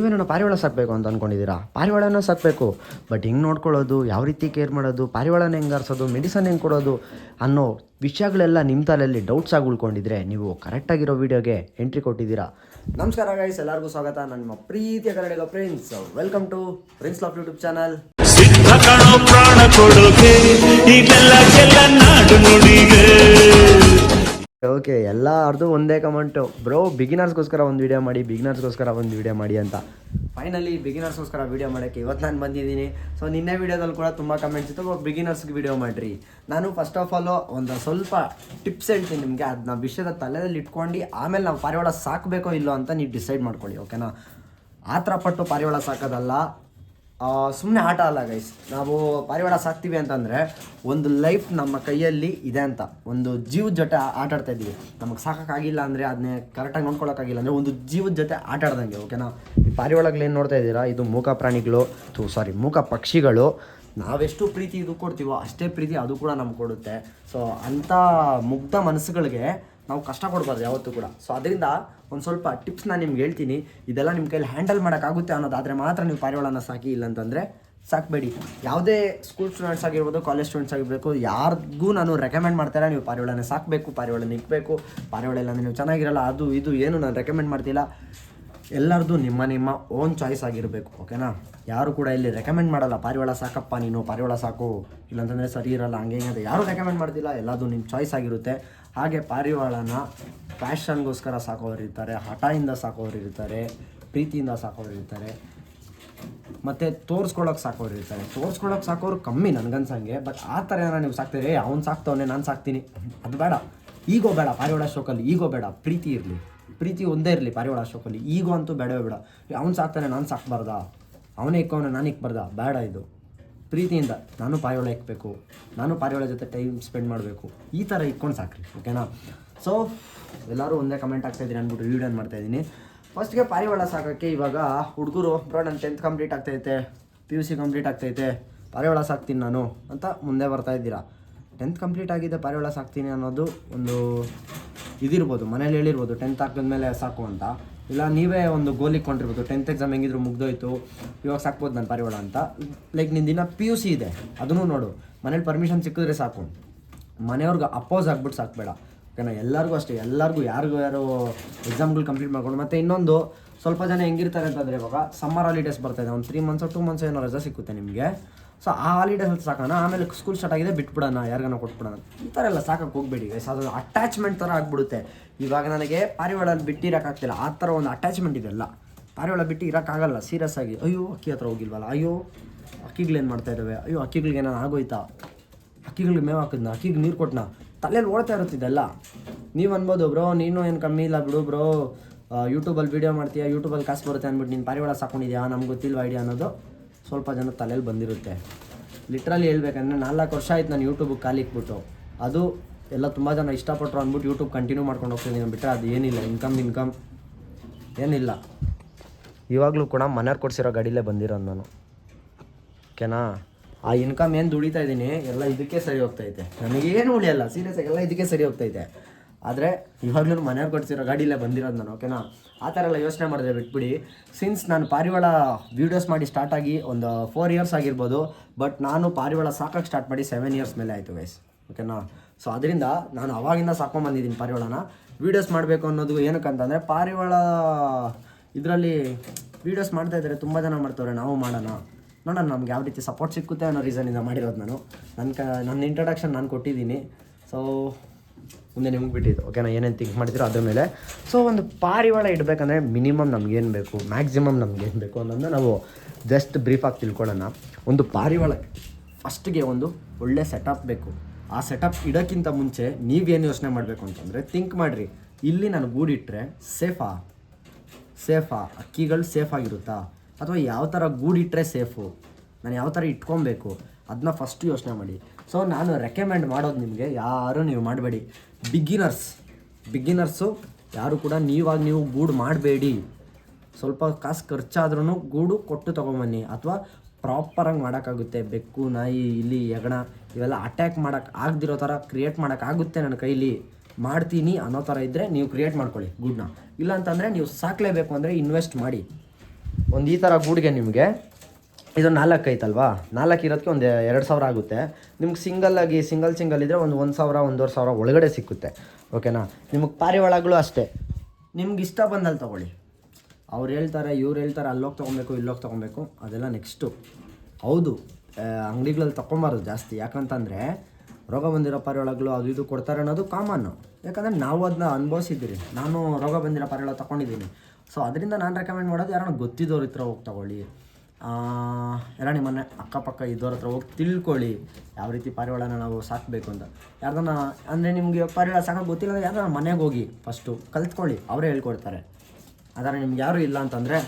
ನೀವೇನೋ ಪಾರಿವಾಳ ಸಾಕಬೇಕು ಅಂತ ಅಂದ್ಕೊಂಡಿದ್ದೀರಾ? ಪಾರಿವಾಳನ ಸಾಕಬೇಕು, ಬಟ್ ಹೆಂಗೆ ನೋಡ್ಕೊಳ್ಳೋದು, ಯಾವ ರೀತಿ ಕೇರ್ ಮಾಡೋದು, ಪಾರಿವಾಳನ ಹೆಂಗೆ ಆರಿಸೋದು, ಮೆಡಿಸನ್ ಹೆಂಗೆ ಕೊಡೋದು ಅನ್ನೋ ವಿಷಯಗಳೆಲ್ಲ ನಿಮ್ಮ ತಲೆಯಲ್ಲಿ ಡೌಟ್ಸ್ ಆಗಿ ಉಳ್ಕೊಂಡಿದ್ರೆ ನೀವು ಕರೆಕ್ಟಾಗಿರೋ ವೀಡಿಯೋಗೆ ಎಂಟ್ರಿ ಕೊಟ್ಟಿದ್ದೀರಾ. ನಮಸ್ಕಾರ ಗೈಸ್, ಎಲ್ಲರಿಗೂ ಸ್ವಾಗತ. ನನ್ನ ಪ್ರೀತಿಯ Kannadiga prince. Welcome to prince laugh YouTube channel. ಪ್ರಾಣ ಕೊಡೋಕೆ ನಾಡು ನುಡಿಗೆ. ಓಕೆ, ಎಲ್ಲರದು ಒಂದೇ ಕಮೆಂಟು, ಬ್ರೋ ಬಿಗಿನರ್ಸ್ಗೋಸ್ಕರ ಒಂದು ವೀಡಿಯೋ ಮಾಡಿ ಅಂತ. ಫೈನಲಿ ಬಿಗಿನರ್ಸ್ಗೋಸ್ಕರ ವೀಡಿಯೋ ಮಾಡೋಕ್ಕೆ ಇವತ್ತು ನಾನು ಬಂದಿದ್ದೀನಿ. ಸೊ ನಿನ್ನೆ ವೀಡಿಯೋದಲ್ಲಿ ಕೂಡ ತುಂಬ ಕಮೆಂಟ್ಸ್ ಇತ್ತು, ಬಿಗಿನರ್ಸ್ಗೆ ವೀಡಿಯೋ ಮಾಡಿರಿ. ನಾನು ಫಸ್ಟ್ ಆಫ್ ಆಲು ಒಂದು ಸ್ವಲ್ಪ ಟಿಪ್ಸ್ ಹೇಳ್ತೀನಿ ನಿಮಗೆ. ಅದನ್ನ ವಿಷಯದ ತಲೆಯಲ್ಲಿ ಇಟ್ಕೊಂಡು ಆಮೇಲೆ ನಾವು ಪಾರಿವಾಳ ಸಾಕಬೇಕೋ ಇಲ್ಲೋ ಅಂತ ನೀವು ಡಿಸೈಡ್ ಮಾಡ್ಕೊಳ್ಳಿ, ಓಕೆನಾ? ಆ ಥರ ಪಟ್ಟು ಪಾರಿವಾಳ ಸಾಕೋದಲ್ಲ, ಸುಮ್ಮನೆ ಆಟ ಅಲ್ಲ ಗೈಸ್. ನಾವು ಪಾರಿವಾಳ ಸಾಕ್ತೀವಿ ಅಂತಂದರೆ ಒಂದು ಲೈಫ್ ನಮ್ಮ ಕೈಯಲ್ಲಿ ಇದೆ ಅಂತ, ಒಂದು ಜೀವದ ಜೊತೆ ಆಟ ಆಡ್ತಾ ಇದ್ದೀವಿ. ನಮಗೆ ಸಾಕೋಕ್ಕಾಗಿಲ್ಲ ಅಂದರೆ, ಅದನ್ನೇ ಕರೆಕ್ಟಾಗಿ ನೋಡ್ಕೊಳ್ಳೋಕ್ಕಾಗಿಲ್ಲ ಅಂದರೆ ಒಂದು ಜೀವದ ಜೊತೆ ಆಟ ಆಡ್ದಂಗೆ, ಓಕೆನಾ? ಈ ಪಾರಿವಾಳಗಳೇನು ನೋಡ್ತಾ ಇದ್ದೀರಾ, ಇದು ಮೂಕ ಪಕ್ಷಿಗಳು. ನಾವೆಷ್ಟು ಪ್ರೀತಿ ಇದು ಕೊಡ್ತೀವೋ ಅಷ್ಟೇ ಪ್ರೀತಿ ಅದು ಕೂಡ ನಮ್ಗೆ ಕೊಡುತ್ತೆ. ಸೊ ಅಂಥ ಮುಗ್ಧ ಮನಸ್ಸುಗಳಿಗೆ ನಾವು ಕಷ್ಟ ಕೊಡಬಾರ್ದು ಯಾವತ್ತೂ ಕೂಡ. ಸೊ ಅದರಿಂದ ಒಂದು ಸ್ವಲ್ಪ ಟಿಪ್ಸ್ ನಾನು ನಿಮ್ಗೆ ಹೇಳ್ತೀನಿ. ಇದೆಲ್ಲ ನಿಮ್ಮ ಕೈಯಲ್ಲಿ ಹ್ಯಾಂಡಲ್ ಮಾಡೋಕ್ಕಾಗುತ್ತೆ ಅನ್ನೋದಾದರೆ ಮಾತ್ರ ನೀವು ಪಾರಿವಾಳನ ಸಾಕಿ, ಇಲ್ಲಂತಂದರೆ ಸಾಕಬೇಡಿ. ಯಾವುದೇ ಸ್ಕೂಲ್ ಸ್ಟೂಡೆಂಟ್ಸ್ ಆಗಿರ್ಬೋದು, ಕಾಲೇಜ್ ಸ್ಟೂಡೆಂಟ್ಸ್ ಆಗಿರಬೇಕು, ಯಾರಿಗೂ ನಾನು ರೆಕಮೆಂಡ್ ಮಾಡ್ತಾರೆ ನೀವು ಪಾರಿವಾಳನ ಸಾಕಬೇಕು, ಪಾರಿವಾಳನ ಇಕ್ಬೇಕು. ಪಾರಿವಾಳ ಇಲ್ಲ ಅಂದರೆ ನೀವು ಚೆನ್ನಾಗಿರಲ್ಲ, ಅದು ಇದು ಏನು ನಾನು ರೆಕಮೆಂಡ್ ಮಾಡ್ತಿಲ್ಲ. ಎಲ್ಲರದು ನಿಮ್ಮ ಓನ್ ಚಾಯ್ಸ್ ಆಗಿರಬೇಕು, ಓಕೆನಾ? ಯಾರು ಕೂಡ ಇಲ್ಲಿ ರೆಕಮೆಂಡ್ ಮಾಡಲ್ಲ ಪಾರಿವಾಳ ಸಾಕಪ್ಪ ನೀನು, ಪಾರಿವಾಳ ಸಾಕು, ಇಲ್ಲಾಂತಂದರೆ ಸರಿ ಇರಲ್ಲ, ಹಂಗೆ ಅಂತ ಯಾರೂ ರೆಕಮೆಂಡ್ ಮಾಡ್ತಿಲ್ಲ. ಎಲ್ಲದು ನಿಮ್ಮ ಚಾಯ್ಸ್ ಆಗಿರುತ್ತೆ. ಹಾಗೆ ಪಾರಿವಾಳನ ಫ್ಯಾಷನ್ಗೋಸ್ಕರ ಸಾಕೋರು ಇರ್ತಾರೆ, ಹಠದಿಂದ ಸಾಕೋರು ಇರ್ತಾರೆ, ಪ್ರೀತಿಯಿಂದ ಸಾಕೋರು ಇರ್ತಾರೆ, ಮತ್ತು ತೋರಿಸ್ಕೊಳ್ಳೋಕೆ ಸಾಕೋರು ಇರ್ತಾರೆ. ತೋರಿಸ್ಕೊಳ್ಳೋಕೆ ಸಾಕೋರು ಕಮ್ಮಿ ನನಗನ್ಸಂಗೆ. ಬಟ್ ಆ ಥರ ಏನೋ ನೀವು ಸಾಕ್ತೀರಿ, ಅವ್ನು ಸಾಕ್ತವನೆ ನಾನು ಸಾಕ್ತೀನಿ, ಅದು ಬೇಡ. ಈಗೋ ಬೇಡ ಪಾರಿವಾಳ ಶೋಕಲ್ಲಿ, ಈಗೋ ಬೇಡ, ಪ್ರೀತಿ ಇರಲಿ. ಪ್ರೀತಿ ಒಂದೇ ಇರಲಿ ಪಾರಿವಾಳ ಶೋಕಲ್ಲಿ. ಈಗೋ ಅಂತೂ ಬೇಡವೇ ಬೇಡ. ಅವ್ನು ಸಾಕ್ತಾನೆ ನಾನು ಸಾಕ್ಬಾರ್ದಾ, ಅವನೇ ಇಕ್ಕವನೇ ನಾನು ಇಕ್ಬಾರ್ದಾ, ಬೇಡ. ಇದು ಪ್ರೀತಿಯಿಂದ ನಾನು ಪಾರಿವಾಳ ಇಕ್ಕಬೇಕು, ನಾನು ಪಾರಿವಾಳ ಜೊತೆ ಟೈಮ್ ಸ್ಪೆಂಡ್ ಮಾಡಬೇಕು, ಈ ಥರ ಇಕ್ಕೊಂಡು ಸಾಕ್ರಿ, ಓಕೆನಾ? ಸೊ ಎಲ್ಲರೂ ಒಂದೇ ಕಮೆಂಟ್ ಆಗ್ತಾಯಿದ್ದೀನಿ ಅಂದ್ಬಿಟ್ಟು ವೀಡಿಯೋನ ಮಾಡ್ತಾಯಿದ್ದೀನಿ. ಫಸ್ಟ್ಗೆ ಪಾರಿವಾಳ ಸಾಕೋಕ್ಕೆ ಇವಾಗ ಹುಡುಗರು, ಬ್ರೋ ನಾನು 10th ಕಂಪ್ಲೀಟ್ ಆಗ್ತೈತೆ, PUC ಕಂಪ್ಲೀಟ್ ಆಗ್ತೈತೆ, ಪಾರಿವಾಳ ಸಾಕ್ತೀನಿ ನಾನು ಅಂತ ಮುಂದೆ ಬರ್ತಾಯಿದ್ದೀರಾ. 10th ಕಂಪ್ಲೀಟ್ ಆಗಿದೆ, ಪಾರಿವಾಳ ಸಾಕ್ತೀನಿ ಅನ್ನೋದು ಒಂದು ಇದಿರ್ಬೋದು, ಮನೇಲಿ ಹೇಳಿರ್ಬೋದು 10th ಆಗಿದ್ಮೇಲೆ ಸಾಕು ಅಂತ. ಇಲ್ಲ ನೀವೇ ಒಂದು ಗೋಲ್ ಇಟ್ಕೊಂಡಿರ್ಬೋದು, 10th ಎಕ್ಸಾಮ್ ಹೆಂಗಿದ್ರು ಮುಗ್ದೋಯ್ತು, ಇವಾಗ ಸಾಕ್ಬೋದು ನಾನು ಪಾರಿವಾಳ ಅಂತ. ಲೈಕ್ ನಿನ್ನ ದಿನ PUC ಇದೆ, ಅದನ್ನು ನೋಡು. ಮನೇಲಿ ಪರ್ಮಿಷನ್ ಸಿಕ್ಕಿದ್ರೆ ಸಾಕು, ಮನೆಯವ್ರಿಗೆ ಅಪೋಸ್ ಆಗ್ಬಿಟ್ಟು ಸಾಕಬೇಡ, ಓಕೆನಾ? ಎಲ್ಲರಿಗೂ ಅಷ್ಟೇ, ಎಲ್ಲರಿಗೂ ಯಾರು ಎಕ್ಸಾಮ್ಗಳು ಕಂಪ್ಲೀಟ್ ಮಾಡ್ಕೊಂಡು. ಮತ್ತು ಇನ್ನೊಂದು ಸ್ವಲ್ಪ ಜನ ಹೆಂಗಿರ್ತಾರೆ ಅಂತಂದರೆ, ಇವಾಗ ಸಮ್ಮರ್ ಹಾಲಿಡೇಸ್ ಬರ್ತಾಯಿದೆ, ಒಂದು 3 months 2 months ಏನೋ ರಜೆ ಸಿಕ್ಕುತ್ತೆ ನಿಮಗೆ. ಸೊ ಆ ಹಾಲಿಡೇಸ್ ಸಾಕೋಣ, ಆಮೇಲೆ ಸ್ಕೂಲ್ ಸ್ಟಾರ್ಟ್ ಆಗಿದೆ ಬಿಟ್ಬಿಡೋಣ, ಯಾರಿಗಾನ ಕೊಟ್ಬಿಡೋಣ, ಈ ಥರ ಎಲ್ಲ ಸಾಕಕ್ಕೆ ಹೋಗ್ಬೇಡಿ ಗೈಸ್. ಅದು ಅಟ್ಯಾಚ್ಮೆಂಟ್ ಥರ ಆಗಿಬಿಡುತ್ತೆ. ಇವಾಗ ನನಗೆ ಪಾರಿವಾಳಲ್ಲಿ ಬಿಟ್ಟು ಇರೋಕ್ಕಾಗ್ತಿಲ್ಲ, ಆ ಥರ ಒಂದು ಅಟ್ಯಾಚ್ಮೆಂಟ್ ಇದೆಲ್ಲ. ಪಾರಿವಾಳ ಬಿಟ್ಟು ಇರೋಕ್ಕಾಗಲ್ಲ ಸೀರಿಯಸ್ ಆಗಿ. ಅಯ್ಯೋ ಅಕ್ಕಿ ಹತ್ರ ಹೋಗಿಲ್ವಲ್ಲ, ಅಯ್ಯೋ ಅಕ್ಕಿಗಳೇನು ಮಾಡ್ತಾ ಇದ್ದಾವೆ, ಅಯ್ಯೋ ಅಕ್ಕಿಗಳಿಗೆ ನಾನು ಆಗೋಯ್ತಾ, ಅಕ್ಕಿಗಳಿಗೆ ಮೇವು ಹಾಕಿದ್ನ, ಅಕ್ಕಿಗೆ ನೀರು ಕೊಟ್ಟನ, ತಲೆಯಲ್ಲಿ ಓಡ್ತಾ ಇರುತ್ತಿದ್ದೆಲ್ಲ. ನೀವು ಅನ್ಬೋದು, ಬ್ರೋ ನೀನು ಏನು ಕಮ್ಮಿ ಇಲ್ಲ ಬಿಡು ಬ್ರೋ, ಯೂಟ್ಯೂಬಲ್ಲಿ ವೀಡಿಯೋ ಮಾಡ್ತೀಯಾ, ಯೂಟ್ಯೂಬಲ್ಲಿ ಕಾಸು ಬರುತ್ತೆ ಅಂದ್ಬಿಟ್ಟು ನೀನು ಪಾರಿವಾಳ ಸಾಕೊಂಡಿದ್ಯಾ, ನಮ್ಗೆ ಗೊತ್ತಿಲ್ವ ಐಡಿಯಾ ಅನ್ನೋದು ಸ್ವಲ್ಪ ಜನ ತಲೆಯಲ್ಲಿ ಬಂದಿರುತ್ತೆ. ಲಿಟ್ರಲಿ ಹೇಳ್ಬೇಕಂದ್ರೆ 4 ವರ್ಷ ಆಯ್ತು ನಾನು ಯೂಟ್ಯೂಬಿಗೆ ಕಾಲು ಇಕ್ಬಿಟ್ಟು. ಅದು ಎಲ್ಲ ತುಂಬ ಜನ ಇಷ್ಟಪಟ್ಟರು ಅಂದ್ಬಿಟ್ಟು ಯೂಟ್ಯೂಬ್ ಕಂಟಿನ್ಯೂ ಮಾಡ್ಕೊಂಡು ಹೋಗ್ತಿದ್ದೀನಿ, ಬಿಟ್ಟರೆ ಅದು ಏನಿಲ್ಲ, ಇನ್ಕಮ್ ಏನಿಲ್ಲ. ಇವಾಗಲೂ ಕೂಡ ಮನೆಯವ್ರು ಕೊಡಿಸಿರೋ ಗಾಡಿಲೇ ಬಂದಿರೋದು ನಾನು, ಓಕೆನಾ? ಆ ಇನ್ಕಮ್ ಏನು ದುಡಿತಾ ಇದ್ದೀನಿ ಎಲ್ಲ ಇದಕ್ಕೆ ಸರಿ ಹೋಗ್ತೈತೆ, ನನಗೇನು ಉಳಿಯಲ್ಲ ಸೀರಿಯಸ್ಸಾಗಿ, ಎಲ್ಲ ಇದಕ್ಕೆ ಸರಿ ಹೋಗ್ತೈತೆ. ಆದರೆ ಇವಾಗಲೂ ಮನೆಯವ್ರು ಕೊಡ್ಸಿರೋ ಗಾಡಿಲೇ ಬಂದಿರೋದು ನಾನು, ಓಕೆನಾ? ಆ ಥರ ಎಲ್ಲ ಯೋಚನೆ ಮಾಡಿದ್ರೆ ಬಿಟ್ಬಿಡಿ. ಸಿನ್ಸ್ ನಾನು ಪಾರಿವಾಳ ವೀಡಿಯೋಸ್ ಮಾಡಿ ಸ್ಟಾರ್ಟ್ ಆಗಿ ಒಂದು 4 years ಆಗಿರ್ಬೋದು, ಬಟ್ ನಾನು ಪಾರಿವಾಳ ಸಾಕೋಕ್ಕೆ ಸ್ಟಾರ್ಟ್ ಮಾಡಿ 7 years ಮೇಲೆ ಆಯಿತು ಗೈಸ್, ಓಕೆನಾ? ಸೊ ಅದರಿಂದ ನಾನು ಅವಾಗಿಂದ ಸಾಕೊಂಬಂದಿದ್ದೀನಿ ಪಾರಿವಾಳನ. ವೀಡಿಯೋಸ್ ಮಾಡಬೇಕು ಅನ್ನೋದು ಏನಕ್ಕಂತಂದರೆ, ಪಾರಿವಾಳ ಇದರಲ್ಲಿ ವೀಡಿಯೋಸ್ ಮಾಡ್ತಾಯಿದ್ದಾರೆ, ತುಂಬ ಜನ ಮಾಡ್ತವ್ರೆ, ನಾವು ಮಾಡೋಣ, ನೋಡೋಣ ನಮ್ಗೆ ಯಾವ ರೀತಿ ಸಪೋರ್ಟ್ ಸಿಕ್ಕುತ್ತೆ ಅನ್ನೋ ರೀಸನಿಂದ ಮಾಡಿರೋದು ನಾನು. ನನ್ನ ಇಂಟ್ರಡಕ್ಷನ್ ನಾನು ಕೊಟ್ಟಿದ್ದೀನಿ. ಸೊ ಮುಂದೆ ನಿಮ್ಗೆ ಬಿಟ್ಟಿದ್ದು, ಓಕೆನಾ? ಏನೇನು ಥಿಂಕ್ ಮಾಡ್ತೀರೋ ಅದ್ರ ಮೇಲೆ. ಸೊ ಒಂದು ಪಾರಿವಾಳ ಇಡಬೇಕಂದ್ರೆ ಮಿನಿಮಮ್ ನಮಗೇನು ಬೇಕು, ಮ್ಯಾಕ್ಸಿಮಮ್ ನಮಗೇನು ಬೇಕು ಅನ್ನೋದನ್ನ ನಾವು ಜಸ್ಟ್ ಬ್ರೀಫಾಗಿ ತಿಳ್ಕೊಳ್ಳೋಣ. ಒಂದು ಪಾರಿವಾಳ ಫಸ್ಟ್ಗೆ ಒಂದು ಒಳ್ಳೆ ಸೆಟಪ್ ಬೇಕು. ಆ ಸೆಟಪ್ ಇಡೋಕ್ಕಿಂತ ಮುಂಚೆ ನೀವೇನು ಯೋಚನೆ ಮಾಡಬೇಕು ಅಂತಂದರೆ, ಥಿಂಕ್ ಮಾಡಿರಿ, ಇಲ್ಲಿ ನಾನು ಗೂಡಿಟ್ಟರೆ ಸೇಫಾ, ಅಕ್ಕಿಗಳು ಸೇಫಾಗಿರುತ್ತಾ, ಅಥವಾ ಯಾವ ಥರ ಗೂಡಿಟ್ಟರೆ ಸೇಫು, ನಾನು ಯಾವ ಥರ ಇಟ್ಕೊಬೇಕು ಅದನ್ನ ಫಸ್ಟು ಯೋಚನೆ ಮಾಡಿ. ಸೊ ನಾನು ರೆಕಮೆಂಡ್ ಮಾಡೋದು ನಿಮಗೆ, ಯಾರೂ ನೀವು ಮಾಡಬೇಡಿ. ಬಿಗಿನರ್ಸು ಯಾರು ಕೂಡ ನೀವು ಗೂಡು ಮಾಡಬೇಡಿ. ಸ್ವಲ್ಪ ಕಾಸು ಖರ್ಚಾದ್ರೂ ಗೂಡು ಕೊಟ್ಟು ತೊಗೊಂಬನ್ನಿ, ಅಥವಾ ಪ್ರಾಪರಾಗಿ ಮಾಡೋಕ್ಕಾಗುತ್ತೆ. ಬೆಕ್ಕು, ನಾಯಿ, ಇಲಿ, ಹೆಗಣ ಇವೆಲ್ಲ ಅಟ್ಯಾಕ್ ಮಾಡೋಕ್ಕೆ ಆಗದಿರೋ ಥರ ಕ್ರಿಯೇಟ್ ಮಾಡೋಕ್ಕಾಗುತ್ತೆ ನನ್ನ ಕೈಲಿ, ಮಾಡ್ತೀನಿ ಅನ್ನೋ ಥರ ಇದ್ದರೆ ನೀವು ಕ್ರಿಯೇಟ್ ಮಾಡ್ಕೊಳ್ಳಿ ಗೂಡನ್ನ. ಇಲ್ಲ ಅಂತಂದರೆ ನೀವು ಸಾಕಲೇಬೇಕು ಅಂದರೆ ಇನ್ವೆಸ್ಟ್ ಮಾಡಿ. ಒಂದು ಈ ಥರ ಗೂಡಿಗೆ ನಿಮಗೆ ಇದು 4 ಐತಲ್ವಾ, 4 ಇರೋದಕ್ಕೆ ಒಂದು 2,000 ಆಗುತ್ತೆ. ನಿಮ್ಗೆ ಸಿಂಗಲ್ ಇದ್ದರೆ ಒಂದು 1,000 1,500 ಒಳಗಡೆ ಸಿಕ್ಕುತ್ತೆ. ಓಕೆನಾ. ನಿಮಗೆ ಪಾರಿವಾಳಗಳು ಅಷ್ಟೇ, ನಿಮ್ಗೆ ಇಷ್ಟ ಬಂದಲ್ಲಿ ತೊಗೊಳ್ಳಿ. ಅವ್ರು ಹೇಳ್ತಾರೆ ಇವ್ರು ಹೇಳ್ತಾರೆ ಅಲ್ಲೋಗಿ ತೊಗೊಬೇಕು ಇಲ್ಲೋಗಿ ತೊಗೊಬೇಕು, ಅದೆಲ್ಲ ನೆಕ್ಸ್ಟು. ಹೌದು, ಅಂಗಡಿಗಳಲ್ಲಿ ತೊಗೊಬಾರ್ದು ಜಾಸ್ತಿ, ಯಾಕಂತಂದರೆ ರೋಗ ಬಂದಿರೋ ಪಾರಿವಾಳಗಳು ಅದು ಇದು ಕೊಡ್ತಾರೆ ಅನ್ನೋದು ಕಾಮನ್ನು. ಯಾಕಂದರೆ ನಾವು ಅದನ್ನ ಅನುಭವಿಸಿದ್ದೀರಿ. ನಾನು ರೋಗ ಬಂದಿರೋ ಪಾರಿವಾಳ ತೊಗೊಂಡಿದ್ದೀನಿ. ಸೊ ಅದರಿಂದ ನಾನು ರೆಕಮೆಂಡ್ ಮಾಡೋದು ಯಾರನ್ನ ಗೊತ್ತಿದ್ದವ್ರ ಹತ್ರ ಹೋಗಿ ತೊಗೊಳ್ಳಿ. ಎಲ್ಲ ನಿಮ್ಮನೆ ಅಕ್ಕಪಕ್ಕ ಇದ್ದವ್ರ ಹತ್ರ ಹೋಗಿ ತಿಳ್ಕೊಳ್ಳಿ ಯಾವ ರೀತಿ ಪಾರಿವಾಳನ ನಾವು ಸಾಕಬೇಕು ಅಂತ. ಯಾರ್ದನ್ನ ಅಂದರೆ ನಿಮಗೆ ಪಾರಿವಾಳ ಸಾಕೋಕೆ ಗೊತ್ತಿಲ್ಲ ಅಂದರೆ ಯಾರನ್ನ ಮನೆಗೆ ಹೋಗಿ ಫಸ್ಟು ಕಲ್ತ್ಕೊಳ್ಳಿ, ಅವರೇ ಹೇಳ್ಕೊಡ್ತಾರೆ. ಆದರೆ ನಿಮ್ಗೆ ಯಾರೂ ಇಲ್ಲ ಅಂತಂದರೆ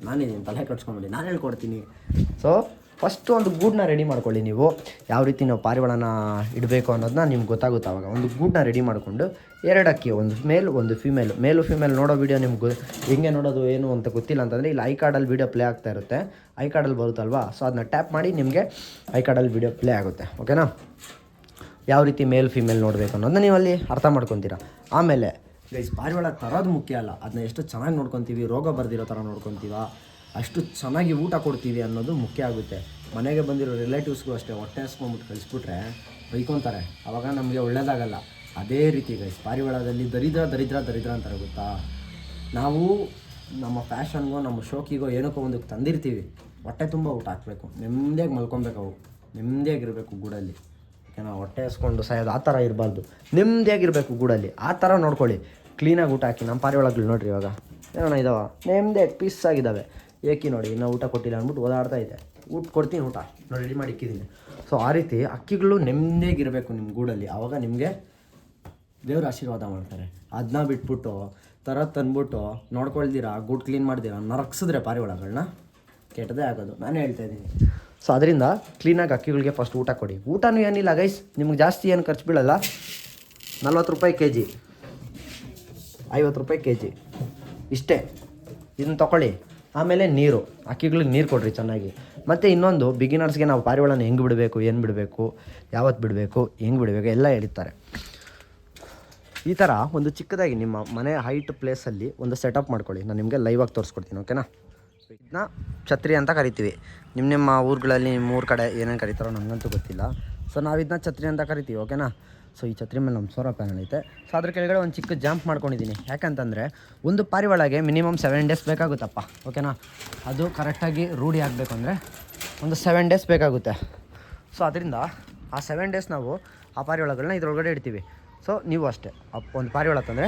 ನಾನಿದ್ದೀನಿ, ತಲೆ ಕಟ್ಸ್ಕೊಂಬಿಡಿ, ನಾನು ಹೇಳ್ಕೊಡ್ತೀನಿ. ಸೊ ಫಸ್ಟು ಒಂದು ಗೂಡನ್ನ ರೆಡಿ ಮಾಡ್ಕೊಳ್ಳಿ. ನೀವು ಯಾವ ರೀತಿ ನಾವು ಪಾರಿವಾಳನ ಇಡಬೇಕು ಅನ್ನೋದನ್ನ ನಿಮ್ಗೆ ಗೊತ್ತಾಗುತ್ತೆ. ಆವಾಗ ಒಂದು ಗೂಡನ್ನ ರೆಡಿ ಮಾಡಿಕೊಂಡು 2 ಅಕ್ಕಿ, ಒಂದು ಮೇಲ್ ಒಂದು ಮೇಲು ಫಿಮೇಲ್ ನೋಡೋ ವೀಡಿಯೋ ನಿಮ್ಗೆ ಹೆಂಗೆ ನೋಡೋದು ಏನು ಅಂತ ಗೊತ್ತಿಲ್ಲ ಅಂತಂದರೆ ಇಲ್ಲಿ ಐ ಕಾರ್ಡಲ್ಲಿ ವೀಡಿಯೋ ಪ್ಲೇ ಆಗ್ತಾ ಇರುತ್ತೆ, ಐ ಕಾರ್ಡಲ್ಲಿ ಬರುತ್ತಲ್ವಾ. ಸೊ ಅದನ್ನ ಟ್ಯಾಪ್ ಮಾಡಿ ನಿಮಗೆ ಐ ಕಾರ್ಡಲ್ಲಿ ವೀಡಿಯೋ ಪ್ಲೇ ಆಗುತ್ತೆ. ಓಕೆನಾ. ಯಾವ ರೀತಿ ಮೇಲ್ ಫಿಮೇಲ್ ನೋಡಬೇಕು ಅನ್ನೋದನ್ನ ನೀವು ಅಲ್ಲಿ ಅರ್ಥ ಮಾಡ್ಕೊತೀರಾ. ಆಮೇಲೆ ಗೈಸ್, ಪಾರಿವಾಳ ತರೋದು ಮುಖ್ಯ ಅಲ್ಲ, ಅದನ್ನ ಎಷ್ಟು ಚೆನ್ನಾಗಿ ನೋಡ್ಕೊತೀವಿ, ರೋಗ ಬರ್ದಿರೋ ಥರ ನೋಡ್ಕೊತೀವ, ಅಷ್ಟು ಚೆನ್ನಾಗಿ ಊಟ ಕೊಡ್ತೀವಿ ಅನ್ನೋದು ಮುಖ್ಯ ಆಗುತ್ತೆ. ಮನೆಗೆ ಬಂದಿರೋ ರಿಲೇಟಿವ್ಸ್ಗೂ ಅಷ್ಟೇ ಹೊಟ್ಟೆ ಹಸ್ಕೊಂಬಿಟ್ಟು ಕಳಿಸ್ಬಿಟ್ರೆ ಬೈಕೊತಾರೆ, ಆವಾಗ ನಮಗೆ ಒಳ್ಳೇದಾಗಲ್ಲ. ಅದೇ ರೀತಿ ಗೈಸ್, ಪಾರಿವಾಳದಲ್ಲಿ ದರಿದ್ರ ಅಂತಾರೆ ಗೊತ್ತಾ. ನಾವು ನಮ್ಮ ಫ್ಯಾಷನ್ಗೋ ನಮ್ಮ ಶೋಕಿಗೋ ಏನಕ್ಕೋ ಒಂದಕ್ಕೆ ತಂದಿರ್ತೀವಿ, ಹೊಟ್ಟೆ ತುಂಬ ಊಟ ಹಾಕಬೇಕು, ನೆಮ್ಮದಿಯಾಗಿ ಮಲ್ಕೊಬೇಕು, ಅವು ನೆಮ್ಮದಿಯಾಗಿರಬೇಕು ಗೂಡಲ್ಲಿ. ಓಕೆನಾ. ಹೊಟ್ಟೆ ಹಸ್ಕೊಂಡು ಸಾಯೋದು ಆ ಥರ ಇರಬಾರ್ದು, ನೆಮ್ಮದಿಯಾಗಿರಬೇಕು ಗೂಡಲ್ಲಿ. ಆ ಥರ ನೋಡ್ಕೊಳ್ಳಿ, ಕ್ಲೀನಾಗಿ ಊಟ ಹಾಕಿ. ನಮ್ಮ ಪಾರಿವಾಳಗಳು ನೋಡಿರಿ ಇವಾಗ ಏನೋ ಇದಾವೆ, ನೆಮ್ಮದಿಯಾಗಿ ಪೀಸ್ ಆಗಿದ್ದಾವೆ. ಏಕಿ ನೋಡಿ ಇನ್ನೂ ಊಟ ಕೊಟ್ಟಿಲ್ಲ ಅಂದ್ಬಿಟ್ಟು ಓದಾಡ್ತಾ ಇದೆ. ಊಟ ಕೊಡ್ತೀನಿ, ಊಟ ನೋಡಿ ರೆಡಿ ಮಾಡಿ ಇಕ್ಕಿದ್ದೀನಿ. ಸೊ ಆ ರೀತಿ ಅಕ್ಕಿಗಳು ನೆಮ್ಮದಿಯಾಗಿರಬೇಕು ನಿಮ್ಮ ಗೂಡಲ್ಲಿ, ಆವಾಗ ನಿಮಗೆ ದೇವ್ರ ಆಶೀರ್ವಾದ ಮಾಡ್ತಾರೆ. ಅದನ್ನ ಬಿಟ್ಬಿಟ್ಟು ತಂದ್ಬಿಟ್ಟು ನೋಡ್ಕೊಳ್ದಿರಾ, ಗೂಡು ಕ್ಲೀನ್ ಮಾಡ್ದಿರಾ ನರಕ್ಸಿದ್ರೆ ಪಾರಿವಾಳಗಳನ್ನ ಕೆಟ್ಟದೇ ಆಗೋದು, ನಾನೇ ಹೇಳ್ತಾ ಇದ್ದೀನಿ. ಸೊ ಅದರಿಂದ ಕ್ಲೀನಾಗಿ ಅಕ್ಕಿಗಳಿಗೆ ಫಸ್ಟ್ ಊಟ ಕೊಡಿ. ಊಟನೂ ಏನಿಲ್ಲ ಗೈಸ್, ನಿಮ್ಗೆ ಜಾಸ್ತಿ ಏನು ಖರ್ಚು ಬೀಳಲ್ಲ. 40 ರೂಪಾಯಿ kg, 50 ರೂಪಾಯಿ kg ಇಷ್ಟೇ. ಇದನ್ನ ತೊಗೊಳ್ಳಿ. ಆಮೇಲೆ ನೀರು, ಅಕ್ಕಿಗಳಿಗೆ ನೀರು ಕೊಡ್ರಿ ಚೆನ್ನಾಗಿ. ಮತ್ತು ಇನ್ನೊಂದು, ಬಿಗಿನರ್ಸ್ಗೆ ನಾವು ಪಾರಿವಾಳನ ಹೆಂಗೆ ಬಿಡಬೇಕು, ಏನು ಬಿಡಬೇಕು, ಯಾವತ್ತು ಬಿಡಬೇಕು, ಹೆಂಗೆ ಬಿಡಬೇಕು ಎಲ್ಲ ಹೇಳ್ತಾರೆ. ಈ ಥರ ಒಂದು ಚಿಕ್ಕದಾಗಿ ನಿಮ್ಮ ಮನೆ ಹೈಟ್ ಪ್ಲೇಸಲ್ಲಿ ಒಂದು ಸೆಟಪ್ ಮಾಡ್ಕೊಳ್ಳಿ. ನಾನು ನಿಮಗೆ ಲೈವಾಗಿ ತೋರಿಸ್ಕೊಡ್ತೀನಿ. ಓಕೆನಾ. ಇದನ್ನ ಛತ್ರಿ ಅಂತ ಕರಿತೀವಿ. ನಿಮ್ಮ ಊರುಗಳಲ್ಲಿ ನಿಮ್ಮ ಊರ ಕಡೆ ಏನೇನು ಕರೀತಾರೋ ನನಗಂತೂ ಗೊತ್ತಿಲ್ಲ. ಸೊ ನಾವು ಇದನ್ನ ಛತ್ರಿ ಅಂತ ಕರಿತೀವಿ. ಓಕೆನಾ. ಸೊ ಈ ಛತ್ರಿ ಮೇಲೆ ನಮ್ಮ ಸೋಲಾರ್ ಪ್ಯಾನಲ್ ಐತೆ. ಸೊ ಅದ್ರ ಕೆಳಗಡೆ ಒಂದು ಚಿಕ್ಕ ಜಾಂಪ್ ಮಾಡ್ಕೊಂಡಿದ್ದೀನಿ. ಯಾಕಂತಂದರೆ ಒಂದು ಪಾರಿವಾಳಗೆ ಮಿನಿಮಮ್ 7 ಡೇಸ್ ಬೇಕಾಗುತ್ತಪ್ಪ. ಓಕೆನಾ. ಅದು ಕರೆಕ್ಟಾಗಿ ರೂಢಿ ಆಗಬೇಕು ಅಂದರೆ ಒಂದು 7 ಡೇಸ್ ಬೇಕಾಗುತ್ತೆ. ಸೊ ಅದರಿಂದ ಆ 7 ಡೇಸ್ ನಾವು ಆ ಪಾರಿವಾಳಗಳನ್ನ ಇದ್ರೊಳಗಡೆ ಇಡ್ತೀವಿ. ಸೊ ನೀವು ಅಷ್ಟೇ ಒಂದು ಪಾರಿವಾಳ ತಂದರೆ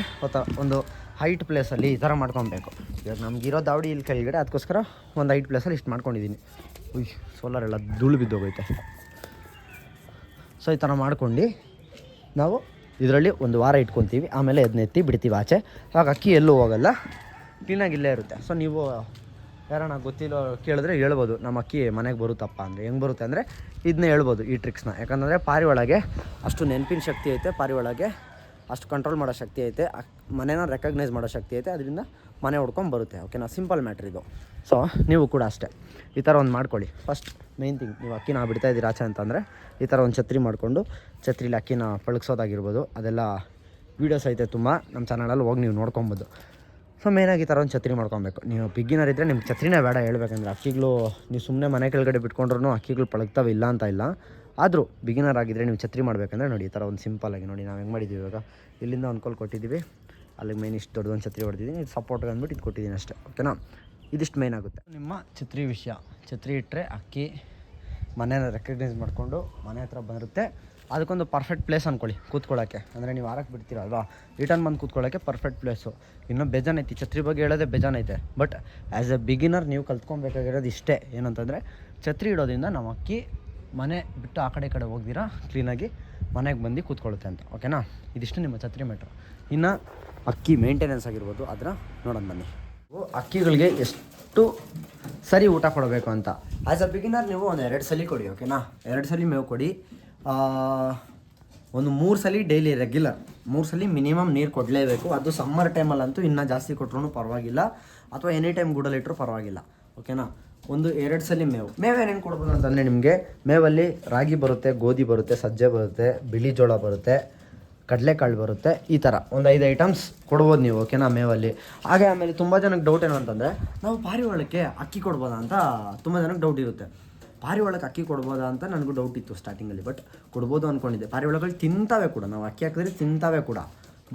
ಒಂದು ಹೈಟ್ ಪ್ಲೇಸಲ್ಲಿ ಈ ಥರ ಮಾಡ್ಕೊಬೇಕು. ಇವಾಗ ನಮಗಿರೋ ದಾವಡಿ ಇಲ್ಲಿ ಕೆಳಗಡೆ, ಅದಕ್ಕೋಸ್ಕರ ಒಂದು ಹೈಟ್ ಪ್ಲೇಸಲ್ಲಿ ಇಷ್ಟು ಮಾಡ್ಕೊಂಡಿದ್ದೀನಿ. ಸೋಲಾರ್ ಎಲ್ಲ ಧೂಳು ಬಿದ್ದೋಗೈತೆ. ಸೊ ಈ ಥರ ಮಾಡ್ಕೊಂಡು ನಾವು ಇದರಲ್ಲಿ ಒಂದು ವಾರ ಇಟ್ಕೊತೀವಿ. ಆಮೇಲೆ ಅದನ್ನ ಎತ್ತಿ ಬಿಡ್ತೀವಿ ಆಚೆ. ಆವಾಗ ಅಕ್ಕಿ ಎಲ್ಲೂ ಹೋಗಲ್ಲ, ಕ್ಲೀನಾಗಿ ಇಲ್ಲೇ ಇರುತ್ತೆ. ಸೊ ನೀವು ಯಾರನ್ನ ಗೊತ್ತಿಲ್ಲೋ ಕೇಳಿದ್ರೆ ಹೇಳ್ಬೋದು, ನಮ್ಮ ಅಕ್ಕಿ ಮನೆಗೆ ಬರುತ್ತಪ್ಪ ಅಂದರೆ. ಹೆಂಗೆ ಬರುತ್ತೆ ಅಂದರೆ ಇದನ್ನ ಹೇಳ್ಬೋದು, ಈ ಟ್ರಿಕ್ಸ್ನ. ಯಾಕಂದರೆ ಪಾರಿವಾಳಗೆ ಅಷ್ಟು ನೆನಪಿನ ಶಕ್ತಿ ಐತೆ, ಪಾರಿವಾಳಗೆ ಅಷ್ಟು ಕಂಟ್ರೋಲ್ ಮಾಡೋ ಶಕ್ತಿ ಐತೆ, ಮನೇನ ರೆಕಗ್ನೈಸ್ ಮಾಡೋ ಶಕ್ತಿ ಐತೆ. ಅದರಿಂದ ಮನೆ ಹೊಡ್ಕೊಂಡು ಬರುತ್ತೆ. ಓಕೆನಾ. ಸಿಂಪಲ್ ಮ್ಯಾಟ್ರ್ ಇದು. ಸೊ ನೀವು ಕೂಡ ಅಷ್ಟೇ ಈ ಥರ ಒಂದು ಮಾಡ್ಕೊಳ್ಳಿ. ಫಸ್ಟ್ ಮೇಯ್ನ್ ಥಿಂಗ್, ನೀವು ಅಕ್ಕಿನ ಬಿಡ್ತಾ ಇದ್ದೀರ ಆಚೆ ಅಂತಂದರೆ ಈ ಥರ ಒಂದು ಛತ್ರಿ ಮಾಡಿಕೊಂಡು ಛತ್ರಿಲಿ ಅಕ್ಕಿನ ಪಳಗಿಸೋದಾಗಿರ್ಬೋದು, ಅದೆಲ್ಲ ವೀಡಿಯೋಸ್ ಐತೆ ತುಂಬ ನಮ್ಮ ಚಾನಲಲ್ಲಿ, ಹೋಗಿ ನೀವು ನೋಡ್ಕೊಬೋದು. ಸೊ ಮೇಯ್ನಾಗಿ ಈ ಥರ ಒಂದು ಛತ್ರಿ ಮಾಡ್ಕೊಬೇಕು. ನೀವು ಬಿಗಿನರ್ ಇದ್ದರೆ ನಿಮ್ಗೆ ಛತ್ರಿನೇ ಬೇಡ ಹೇಳ್ಬೇಕಂದ್ರೆ. ಅಕ್ಕಿಗಳು ನೀವು ಸುಮ್ಮನೆ ಮನೆ ಕೆಳಗಡೆ ಬಿಟ್ಕೊಂಡ್ರೂ ಅಕ್ಕಿಗಳು ಪಳಗ್ತವೆ, ಇಲ್ಲ ಅಂತ ಇಲ್ಲ. ಆದರೂ ಬಿಗಿನರ್ ಆಗಿದ್ದರೆ ನೀವು ಛತ್ರಿ ಮಾಡಬೇಕಂದ್ರೆ ನೋಡಿ ಈ ಥರ ಒಂದು ಸಿಂಪಲ್ಲಾಗಿ ನೋಡಿ ನಾವು ಹೆಂಗೆ ಮಾಡಿದ್ದೀವಿ. ಇವಾಗ ಇಲ್ಲಿಂದ ಒಂದು ಕೋಲ್ ಕೊಟ್ಟಿದ್ದೀವಿ, ಅಲ್ಲಿಗೆ ಮೇಯ್ನ್ ಇಷ್ಟು ದೊಡ್ಡದೊಂದು ಛತ್ರಿ ಹೊಡೆದಿದ್ದೀನಿ. ಇದು ಸಪೋರ್ಟ್ಗೆ ಅಂದ್ಬಿಟ್ಟು ಇದು ಕೊಟ್ಟಿದ್ದೀನಿ ಅಷ್ಟೇ. ಓಕೆನಾ. ಇದಿಷ್ಟು ಮೇಯ್ನ್ ಆಗುತ್ತೆ ನಿಮ್ಮ ಛತ್ರಿ ವಿಷಯ. ಛತ್ರಿ ಇಟ್ಟರೆ ಅಕ್ಕಿ ಮನೇನ ರೆಕಗ್ನೈಸ್ ಮಾಡಿಕೊಂಡು ಮನೆ ಹತ್ರ ಬರುತ್ತೆ. ಅದಕ್ಕೊಂದು ಪರ್ಫೆಕ್ಟ್ ಪ್ಲೇಸ್ ಅಂದ್ಕೊಳ್ಳಿ ಕೂತ್ಕೊಳ್ಳೋಕ್ಕೆ. ಅಂದರೆ ನೀವು ಆರಕ್ಕೆ ಬಿಡ್ತೀರಲ್ವಾ, ರಿಟರ್ನ್ ಬಂದು ಕೂತ್ಕೊಳ್ಳೋಕ್ಕೆ ಪರ್ಫೆಕ್ಟ್ ಪ್ಲೇಸು. ಇನ್ನೂ ಬೇಜಾನೈತಿ, ಛತ್ರಿ ಬಗ್ಗೆ ಹೇಳೋದೇ ಬೇಜಾನೈತೆ. ಬಟ್ ಆ್ಯಸ್ ಎ ಬಿಗಿನರ್ ನೀವು ಕಲ್ತ್ಕೊಬೇಕಾಗಿರೋದು ಇಷ್ಟೇ, ಏನಂತಂದರೆ ಛತ್ರಿ ಇಡೋದ್ರಿಂದ ನಾವು ಅಕ್ಕಿ ಮನೆ ಬಿಟ್ಟು ಆ ಕಡೆ ಹೋಗ್ದಿರಾ ಕ್ಲೀನಾಗಿ ಮನೆಗೆ ಬಂದು ಕೂತ್ಕೊಳ್ಳುತ್ತೆ ಅಂತ. ಓಕೆನಾ. ಇದಿಷ್ಟು ನಿಮ್ಮ ಛತ್ರಿ ಮ್ಯಾಟ್ರು. ಇನ್ನು ಅಕ್ಕಿ ಮೇಂಟೆನೆನ್ಸ್ ಆಗಿರ್ಬೋದು, ಅದನ್ನ ನೋಡೋಣ ಬನ್ನಿ. ಅಕ್ಕಿಗಳಿಗೆ ಎಷ್ಟು ಸರಿ ಊಟ ಕೊಡಬೇಕು ಅಂತ. ಆ್ಯಸ್ ಅ ಬಿಗಿನರ್ ನೀವು ಒಂದು 2 ಸಲ ಕೊಡಿ. ಓಕೆನಾ. 2 ಸಲ ಮೇವು ಕೊಡಿ. ಒಂದು 3 ಸಲ ಡೈಲಿ ರೆಗ್ಯುಲರ್ 3 ಸಲ ಮಿನಿಮಮ್ ನೀರು ಕೊಡಲೇಬೇಕು. ಅದು ಸಮ್ಮರ್ ಟೈಮಲ್ಲಂತೂ ಇನ್ನೂ ಜಾಸ್ತಿ ಕೊಟ್ಟರು ಪರವಾಗಿಲ್ಲ, ಅಥವಾ ಎನಿ ಟೈಮ್ ಗೂಡಲ್ಲಿಟ್ಟರು ಪರವಾಗಿಲ್ಲ. ಓಕೆನಾ. ಒಂದು 2 ಸಲ ಮೇವೇನೇನು ಕೊಡ್ಬೋದು ಅಂತಂದರೆ, ನಿಮಗೆ ಮೇವಲ್ಲಿ ರಾಗಿ ಬರುತ್ತೆ, ಗೋಧಿ ಬರುತ್ತೆ, ಸಜ್ಜೆ ಬರುತ್ತೆ, ಬಿಳಿ ಜೋಳ ಬರುತ್ತೆ, ಕಡಲೆಕಾಳು ಬರುತ್ತೆ. ಈ ಥರ ಒಂದು 5 ಐಟಮ್ಸ್ ಕೊಡ್ಬೋದು ನೀವು, ಓಕೆನಾ, ಮೇವಲ್ಲಿ. ಹಾಗೆ ಆಮೇಲೆ ತುಂಬ ಜನಕ್ಕೆ ಡೌಟ್ ಏನು ಅಂತಂದರೆ, ನಾವು ಪಾರಿವಾಳಕ್ಕೆ ಅಕ್ಕಿ ಕೊಡ್ಬೋದಾ ಅಂತ ತುಂಬ ಜನಕ್ಕೆ ಡೌಟ್ ಇರುತ್ತೆ. ಪಾರಿವಾಳಕ್ಕೆ ಅಕ್ಕಿ ಕೊಡ್ಬೋದಾ ಅಂತ ನನಗೂ ಡೌಟ್ ಇತ್ತು ಸ್ಟಾರ್ಟಿಂಗಲ್ಲಿ, ಬಟ್ ಕೊಡ್ಬೋದು ಅಂದ್ಕೊಂಡಿದ್ದೆ. ಪಾರಿವಾಳಗಳು ತಿಂತಾವೆ ಕೂಡ, ನಾವು ಅಕ್ಕಿ ಹಾಕಿದ್ರೆ ತಿಂತಾವೆ ಕೂಡ,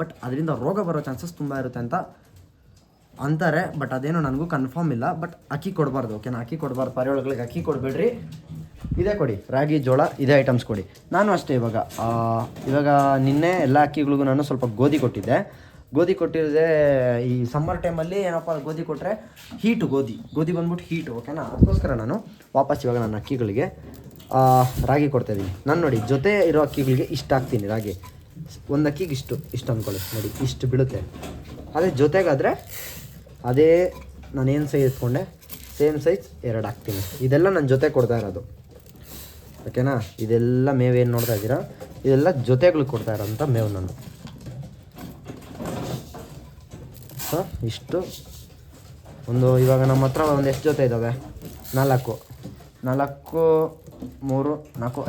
ಬಟ್ ಅದರಿಂದ ರೋಗ ಬರೋ ಚಾನ್ಸಸ್ ತುಂಬ ಇರುತ್ತೆ ಅಂತ ಅಂತಾರೆ. ಬಟ್ ಅದೇನೋ ನನಗೂ ಕನ್ಫರ್ಮ್ ಇಲ್ಲ. ಬಟ್ ಅಕ್ಕಿ ಕೊಡಬಾರ್ದು, ಓಕೆನಾ, ಅಕ್ಕಿ ಕೊಡಬಾರ್ದು, ಪಾರಿವಾಳಗಳಿಗೆ ಅಕ್ಕಿ ಕೊಡಬೇಡ್ರಿ. ಇದೇ ಕೊಡಿ, ರಾಗಿ, ಜೋಳ, ಇದೇ ಐಟಮ್ಸ್ ಕೊಡಿ. ನಾನು ಅಷ್ಟೇ ಇವಾಗ ನಿನ್ನೆ ಎಲ್ಲ ಅಕ್ಕಿಗಳಿಗೂ ನಾನು ಸ್ವಲ್ಪ ಗೋಧಿ ಕೊಟ್ಟಿದ್ದೆ. ಗೋಧಿ ಕೊಟ್ಟಿದ್ದೆ ಈ ಸಮ್ಮರ್ ಟೈಮಲ್ಲಿ ಏನಪ್ಪ, ಗೋಧಿ ಕೊಟ್ಟರೆ ಹೀಟು, ಗೋಧಿ ಬಂದ್ಬಿಟ್ಟು ಹೀಟು, ಓಕೆನಾ. ಅದಕ್ಕೋಸ್ಕರ ನಾನು ವಾಪಸ್ ಇವಾಗ ನನ್ನ ಅಕ್ಕಿಗಳಿಗೆ ರಾಗಿ ಕೊಡ್ತಾಯಿದ್ದೀನಿ. ನಾನು ನೋಡಿ ಜೊತೆ ಇರೋ ಅಕ್ಕಿಗಳಿಗೆ ಇಷ್ಟು ಹಾಕ್ತೀನಿ ರಾಗಿ. ಒಂದು ಅಕ್ಕಿಗೆ ಇಷ್ಟು ಅಂದ್ಕೊಳ್ಳಿ, ನೋಡಿ ಇಷ್ಟು ಬೀಳುತ್ತೆ. ಅದೇ ಜೊತೆಗಾದರೆ ಅದೇ ನಾನೇನು ಸೈಜ್ ಎತ್ಕೊಂಡೆ ಸೇಮ್ ಸೈಜ್ 2 ಹಾಕ್ತೀನಿ. ಇದೆಲ್ಲ ನನ್ನ ಜೊತೆ ಕೊಡ್ತಾ ಇರೋದು, ಓಕೆನಾ. ಇದೆಲ್ಲ ಮೇವೇನು ನೋಡ್ತಾ ಇದ್ದೀರಾ, ಇದೆಲ್ಲ ಜೊತೆಗಳು ಕೊಡ್ತಾ ಇರೋಂಥ ಮೇವು ನಾನು. ಸೊ ಇಷ್ಟು ಇವಾಗ ನಮ್ಮ ಹತ್ರ ಒಂದು ಎಷ್ಟು ಜೊತೆ ಇದ್ದಾವೆ, 4 3 4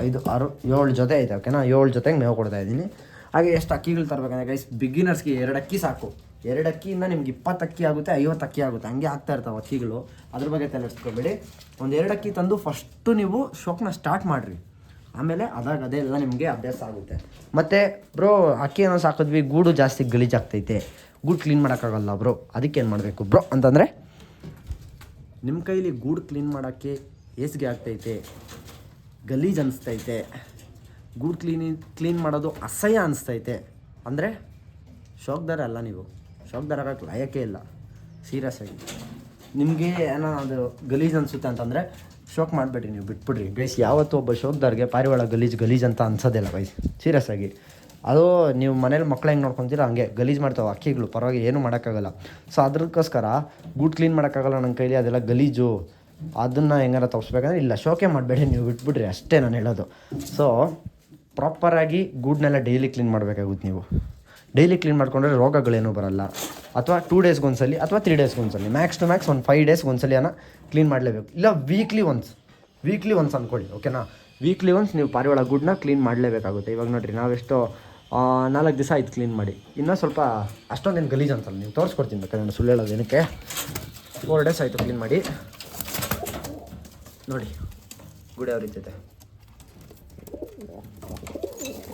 5 6 7 ಜೊತೆ ಐತೆ, ಓಕೆನಾ. 7 ಜೊತೆಗೆ ಮೇವು ಕೊಡ್ತಾ ಇದ್ದೀನಿ. ಹಾಗೆ ಎಷ್ಟು ಅಕ್ಕಿಗಳು ತರಬೇಕಂದ್ರೆ ಗೈಸ್, ಬಿಗಿನರ್ಸ್ಗೆ 2 ಅಕ್ಕಿ ಸಾಕು. 2 ಅಕ್ಕಿಯಿಂದ ನಿಮ್ಗೆ 20 ಅಕ್ಕಿ ಆಗುತ್ತೆ, 50 ಅಕ್ಕಿ ಆಗುತ್ತೆ, ಹಂಗೆ ಆಗ್ತಾ ಇರ್ತಾವೆ ಅಕ್ಕಿಗಳು. ಅದ್ರ ಬಗ್ಗೆ ತಲೆಸ್ಕೊಬೇಡಿ. ಒಂದು 2 ಅಕ್ಕಿ ತಂದು ಫಸ್ಟು ನೀವು ಶೋಕ್ನ ಸ್ಟಾರ್ಟ್ ಮಾಡಿರಿ, ಆಮೇಲೆ ಅದೆಲ್ಲ ನಿಮಗೆ ಅಭ್ಯಾಸ ಆಗುತ್ತೆ. ಮತ್ತು ಬ್ರೋ ಅಕ್ಕಿ ಏನೋ ಸಾಕಿದ್ವಿ, ಗೂಡು ಜಾಸ್ತಿ ಗಲೀಜಾಗ್ತೈತೆ, ಗೂಡು ಕ್ಲೀನ್ ಮಾಡೋಕ್ಕಾಗಲ್ಲ ಬ್ರೋ, ಅದಕ್ಕೇನು ಮಾಡಬೇಕು ಬ್ರೋ ಅಂತಂದರೆ, ನಿಮ್ಮ ಕೈಲಿ ಗೂಡು ಕ್ಲೀನ್ ಮಾಡೋಕ್ಕೆ ಹೇಸಿಗೆ ಆಗ್ತೈತೆ, ಗಲೀಜು ಅನಿಸ್ತೈತೆ, ಗೂಡು ಕ್ಲೀನ್ ಮಾಡೋದು ಅಸಹ್ಯ ಅನಿಸ್ತೈತೆ ಅಂದರೆ ಶೋಕ್ದಾರ ಅಲ್ಲ, ನೀವು ಶೋಕ್ದಾರ ಆಗೋಕ್ಕೆ ಲಾಯಕ್ಕೇ ಇಲ್ಲ. ಸೀರಿಯಸ್ ಆಗಿ ನಿಮಗೆ ಏನೋ ಅದು ಗಲೀಜು ಅನಿಸುತ್ತೆ ಅಂತಂದರೆ ಶೋಕ್ ಮಾಡಬೇಡಿ, ನೀವು ಬಿಟ್ಬಿಡ್ರಿ ಗೈಸ್. ಯಾವತ್ತೂ ಒಬ್ಬ ಶೋಕ್ದಾರ್ಗೆ ಪಾರಿವಾಳ ಗಲೀಜು ಅಂತ ಅನ್ಸೋದಿಲ್ಲ ಗೈಸ್, ಸೀರಿಯಸ್ ಆಗಿ. ಅದು ನೀವು ಮನೇಲಿ ಮಕ್ಳು ಹೆಂಗೆ ನೋಡ್ಕೊತೀರ ಹಂಗೆ ಗಲೀಜು ಮಾಡ್ತಾವೆ ಅಕ್ಕಿಗಳು, ಪರವಾಗಿ ಏನೂ ಮಾಡೋಕ್ಕಾಗಲ್ಲ. ಸೊ ಅದಕ್ಕೋಸ್ಕರ ಗೂಡು ಕ್ಲೀನ್ ಮಾಡೋಕ್ಕಾಗಲ್ಲ ನನ್ನ ಕೈಲಿ, ಅದೆಲ್ಲ ಗಲೀಜು, ಅದನ್ನು ಹೆಂಗಾರ ತೋರಿಸ್ಬೇಕಂದ್ರೆ ಇಲ್ಲ, ಶೋಕೆ ಮಾಡಬೇಡಿ, ನೀವು ಬಿಟ್ಬಿಡ್ರಿ ಅಷ್ಟೇ ನಾನು ಹೇಳೋದು. ಸೊ ಪ್ರಾಪರಾಗಿ ಗೂಡನ್ನೆಲ್ಲ ಡೈಲಿ ಕ್ಲೀನ್ ಮಾಡಬೇಕಾಗುತ್ತೆ. ನೀವು ಡೈಲಿ ಕ್ಲೀನ್ ಮಾಡ್ಕೊಂಡ್ರೆ ರೋಗಗಳೇನೂ ಬರಲ್ಲ. ಅಥವಾ 2 ಡೇಸ್ಗೆ ಒಂದ್ಸಲಿ ಅಥವಾ 3 ಡೇಸ್ಗೆ ಒಂದ್ಸಲಿ, ಮ್ಯಾಕ್ಸ್ ಟು ಮ್ಯಾಕ್ಸ್ ಒಂದು 5 ಡೇಸ್ಗೆ ಒಂದ್ಸಲಿ ಕ್ಲೀನ್ ಮಾಡಲೇಬೇಕು. ಇಲ್ಲ ವೀಕ್ಲಿ ಒನ್ಸ್ ಅಂದ್ಕೊಳ್ಳಿ, ಓಕೆನಾ. ವೀಕ್ಲಿ ಒನ್ಸ್ ನೀವು ಪಾರಿವಾಳ ಗೂಡನ್ನ ಕ್ಲೀನ್ ಮಾಡಲೇಬೇಕಾಗುತ್ತೆ. ಇವಾಗ ನೋಡಿರಿ, ನಾವೆಷ್ಟು 4 ದಿವಸ ಆಯ್ತು ಕ್ಲೀನ್ ಮಾಡಿ, ಇನ್ನೂ ಸ್ವಲ್ಪ ಅಷ್ಟೊಂದೇನು ಗಲೀಜು ಅನ್ಸಲ್ಲ. ನೀವು ತೋರಿಸ್ಕೊಡ್ತೀನಿ ಬೇಕಾದ್ರೆ, ನಾನು ಸುಳ್ಳು ಹೇಳೋದು ಏನಕ್ಕೆ. 4 ಡೇಸ್ ಆಯಿತು ಕ್ಲೀನ್ ಮಾಡಿ, ನೋಡಿ ಗೂಡು ಯಾವ ರೀತಿ ಐತೆ.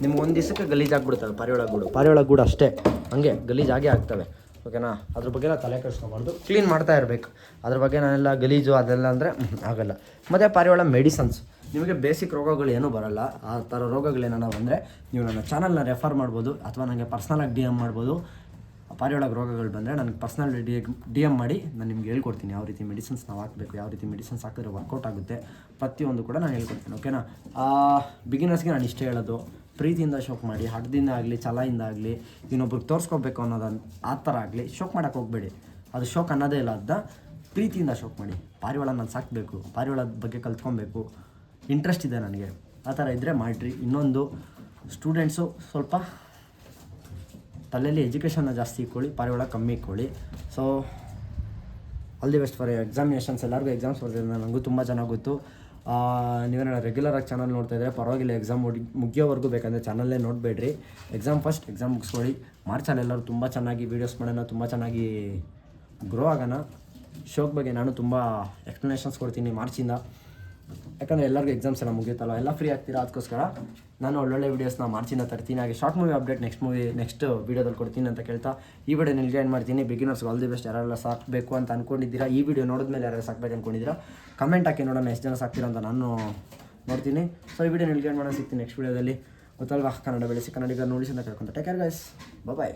ನಿಮ್ಗೆ ಒಂದು ದಿವಸಕ್ಕೆ ಗಲೀಜಾಗ್ಬಿಡ್ತವೆ ಪಾರಿವಾಳ ಗೂಡು ಅಷ್ಟೇ, ಹಂಗೆ ಗಲೀಜಾಗೇ ಆಗ್ತವೆ, ಓಕೆನಾ. ಅದ್ರ ಬಗ್ಗೆ ಎಲ್ಲ ತಲೆ ಕೆಡಿಸ್ಕೊಬಾರ್ದು, ಕ್ಲೀನ್ ಮಾಡ್ತಾ ಇರಬೇಕು. ಅದ್ರ ಬಗ್ಗೆ ನಾನೆಲ್ಲ ಗಲೀಜು ಅದೆಲ್ಲ ಅಂದರೆ ಆಗಲ್ಲ. ಮತ್ತು ಪಾರಿವಾಳ ಮೆಡಿಸನ್ಸ್, ನಿಮಗೆ ಬೇಸಿಕ್ ರೋಗಗಳು ಏನೂ ಬರಲ್ಲ. ಆ ಥರ ರೋಗಗಳೇನಾರ ಬಂದರೆ ನೀವು ನನ್ನ ಚಾನಲ್ನ ರೆಫರ್ ಮಾಡ್ಬೋದು, ಅಥವಾ ನನಗೆ ಪರ್ಸ್ನಲಾಗಿ DM ಮಾಡ್ಬೋದು. ಪಾರಿವಾಳ ರೋಗಗಳು ಬಂದರೆ ನನಗೆ ಪರ್ಸ್ನಲ್ DM ಮಾಡಿ, ನಾನು ನಿಮ್ಗೆ ಹೇಳ್ಕೊಡ್ತೀನಿ ಯಾವ ರೀತಿ ಮೆಡಿಸಿನ್ಸ್ ನಾವು ಹಾಕಬೇಕು, ಯಾವ ರೀತಿ ಮೆಡಿಸಿನ್ಸ್ ಹಾಕಿದ್ರೆ ವರ್ಕೌಟ್ ಆಗುತ್ತೆ, ಪ್ರತಿಯೊಂದು ಕೂಡ ನಾನು ಹೇಳ್ಕೊಡ್ತೀನಿ, ಓಕೆನಾ. ಬಿಗಿನರ್ಸ್ಗೆ ನಾನು ಇಷ್ಟೇ ಹೇಳೋದು, ಪ್ರೀತಿಯಿಂದ ಶೋಕ್ ಮಾಡಿ, ಹಠದಿಂದ ಆಗಲಿ ಛಲದಿಂದ ಆಗಲಿ, ಇನ್ನೊಬ್ರಿಗೆ ತೋರಿಸ್ಕೋಬೇಕು ಅನ್ನೋದು ಆ ಥರ ಆಗಲಿ ಶೋಕ್ ಮಾಡೋಕ್ಕೆ ಹೋಗಬೇಡಿ. ಅದು ಶೋಕ್ ಅನ್ನೋದೇ ಇಲ್ಲ, ಅದನ್ನ ಪ್ರೀತಿಯಿಂದ ಶೋಕ್ ಮಾಡಿ. ಪಾರಿವಾಳ ನಾನು ಸಾಕಬೇಕು, ಪಾರಿವಾಳದ ಬಗ್ಗೆ ಕಲ್ತ್ಕೊಬೇಕು, ಇಂಟ್ರೆಸ್ಟ್ ಇದೆ ನನಗೆ, ಆ ಥರ ಇದ್ದರೆ ಮಾಡಿರಿ. ಇನ್ನೊಂದು, ಸ್ಟೂಡೆಂಟ್ಸು ಸ್ವಲ್ಪ ತಲೆಯಲ್ಲಿ ಎಜುಕೇಷನ್ನ ಜಾಸ್ತಿ ಇಟ್ಕೊಳ್ಳಿ, ಪಾರಿವಾಳ ಕಮ್ಮಿ ಇಟ್ಕೊಳ್ಳಿ. So all the best for examinations. ಎಲ್ಲರಿಗೂ ಎಕ್ಸಾಮ್ಸ್ ಬರ್ತಿದೆ, ನನಗೂ ತುಂಬ ಚೆನ್ನಾಗಿ ಗೊತ್ತು. ನೀವೇನಾರ ರೆಗ್ಯುಲರಾಗಿ ಚಾನಲ್ ನೋಡ್ತಾ ಇದ್ದರೆ ಪರವಾಗಿಲ್ಲ, ಎಕ್ಸಾಮ್ ಮುಗಿಯೋವರೆಗೂ ಬೇಕಂದರೆ ಚಾನಲ್ಲೇ ನೋಡಬೇಡ್ರಿ. ಎಕ್ಸಾಮ್ ಮುಗಿಸ್ಕೊಳ್ಳಿ. ಮಾರ್ಚಲ್ಲಿ ಎಲ್ಲರೂ ತುಂಬ ಚೆನ್ನಾಗಿ ವೀಡಿಯೋಸ್ ಮಾಡೋಣ, ತುಂಬ ಚೆನ್ನಾಗಿ ಗ್ರೋ ಆಗೋಣ. ಶೋಕ್ ಬಗ್ಗೆ ನಾನು ತುಂಬ ಎಕ್ಸ್ಪ್ಲನೇಷನ್ಸ್ ಕೊಡ್ತೀನಿ ಮಾರ್ಚಿಂದ, ಯಾಕಂದರೆ ಎಲ್ಲರಿಗೂ ಎಕ್ಸಾಮ್ಸ್ ಎಲ್ಲ ಮುಗಿಯುತ್ತಲ್ಲ, ಎಲ್ಲ ಫ್ರೀ ಆಗ್ತೀರಾ. ಅದಕ್ಕೋಸ್ಕರ ನಾನು ಒಳ್ಳೊಳ್ಳೆ ವೀಡಿಯೋಸ್ನ ಮಾರ್ಚಿಂದ ತರ್ತೀನಿ. ಹಾಗೆ ಶಾರ್ಟ್ ಮೂವಿ ಅಪ್ಡೇಟ್ ನೆಕ್ಸ್ಟ್ ವೀಡಿಯೋದಲ್ಲಿ ಕೊಡ್ತೀನಿ ಅಂತ ಕೇಳ್ತಾ ಈ ವಿಡಿಯೋ ನಿಲ್ಗೆ ಏನು ಮಾಡ್ತೀನಿ. ಬಿಗಿನರ್ಸ್ಗೆ ಆಲ್ ದಿ ಬೆಸ್ಟ್. ಯಾರೆಲ್ಲ ಸಾಕಬೇಕು ಅಂತ ಅಂದ್ಕೊಂಡಿದ್ದೀರಾ, ಈ ವಿಡಿಯೋ ನೋಡಿದ್ಮೇಲೆ ಯಾರು ಸಾಕಬೇಕು ಅಂದ್ಕೊಂಡಿದ್ದೀರಾ ಕಮೆಂಟ್ ಹಾಕಿ ನೋಡೋಣ, ಎಷ್ಟು ಜನ ಸಾಕ್ತೀರಾ ಅಂತ ನಾನು ನೋಡ್ತೀನಿ. ಸೊ ಈ ವಿಡಿಯೋ ನಿಲ್ಗೆ ಏನು ಮಾಡೋಣ, ಸಿಗ್ತೀನಿ ನೆಕ್ಸ್ಟ್ ವೀಡಿಯೋದಲ್ಲಿ. ಗೊತ್ತಲ್ವಾ, ಕನ್ನಡ ಬೆಳೆಸಿ ಕನ್ನಡಿಗರು ನೋಡಿ ಅಂತ ಕೇಳ್ಕೊಂತ. ಟೇಕ್ ಕೇರ್ ಗೈಸ್, ಬಾಯ್.